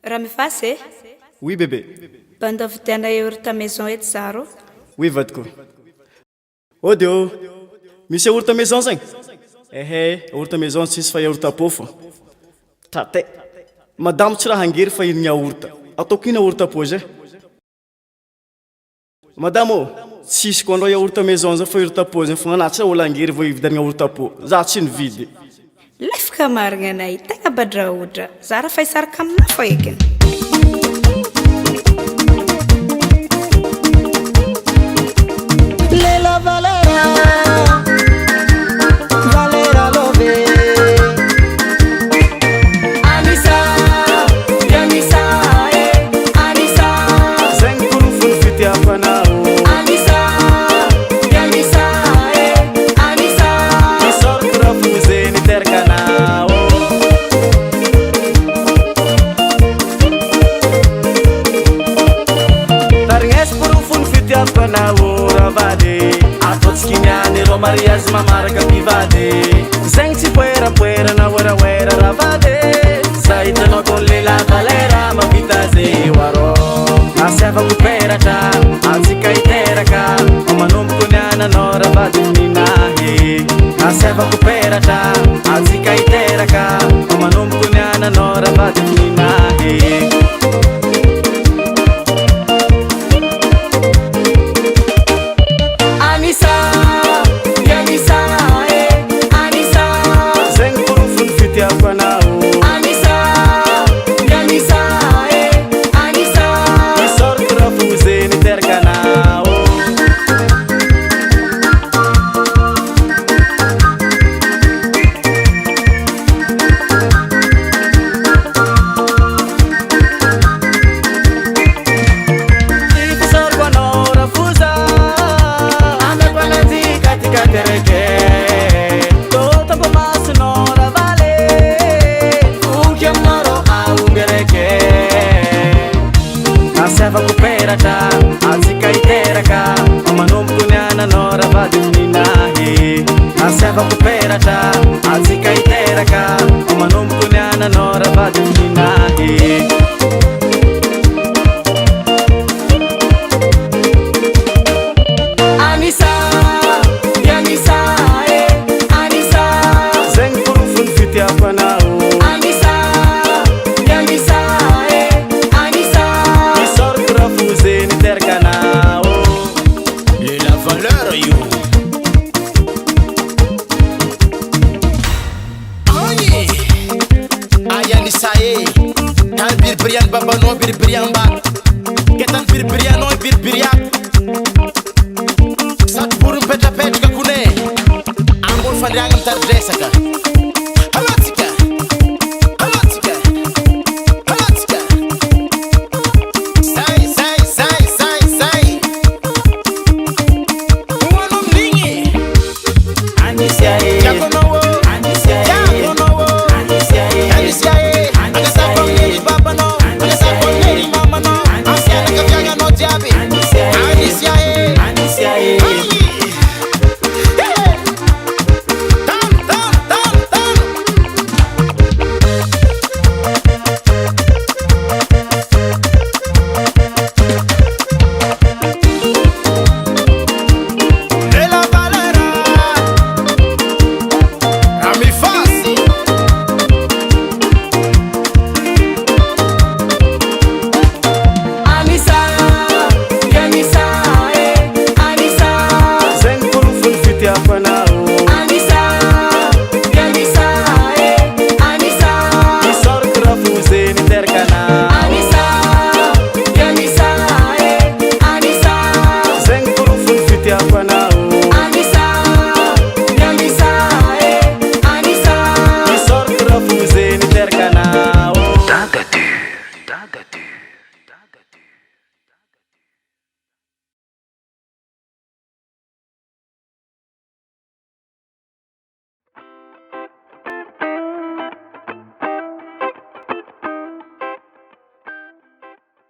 Ramifasy? Oui bébé. Banda vidiana yaourt maison eto zaro. Oui vadiko. Ody ô. Misy yaourt maison zegny? Yaourt maison tsisy fa yaourt pofo. Tate. Madame tsy raha angery fa iny yaourt. Ataoko ino yaourt po zay? Madame ô, tsisy koa andro yaourt maison zay fa yaourt po zay fogna anaty olo angery vao ividiana yaourt po. Za tsy nividy. Lefaka marigna anay, tegna badraodra. Zara fa isaraka amina fo eky. Lela Valera, Valera Love. Anissa, Yanissa, Anissa. Zegny korofony fitiavanao. Anissa, Yanissa, Anissa. Misoroko raha fozeny terkanao. Tarignesy korofony fitiavanao. Ataotsika niany rô mariazy mamaraka mpivady. Zegny tsy poerapoera na oeraoera raha vady. Za hitanao kô lela Valera mavita zay warô. Asiavako peratra antsika hiteraka. Manomboko niananao raha vady ninahy. Asiavako peratra antsika hiteraka. Manomboko niananao raha vady ninahy. Asiavako peratra antsika hiteraka. Manomboko niananao raha vady ninahy. Asiavako peratra antsika hiteraka. Manomboko niananao raha vady ninahy. Anissa, Yanissa, Anissa. Zegny korofony fitiavanao. Birian baba no birian ba. Ketan birian no birian. Sat burung peta peta kune. Ambon fandang tar dresaka. Halatika. Halatika. Halatika. Sai. Uanom ningi. Anissa, Jagono. Anissa, Anissa. Dada tu.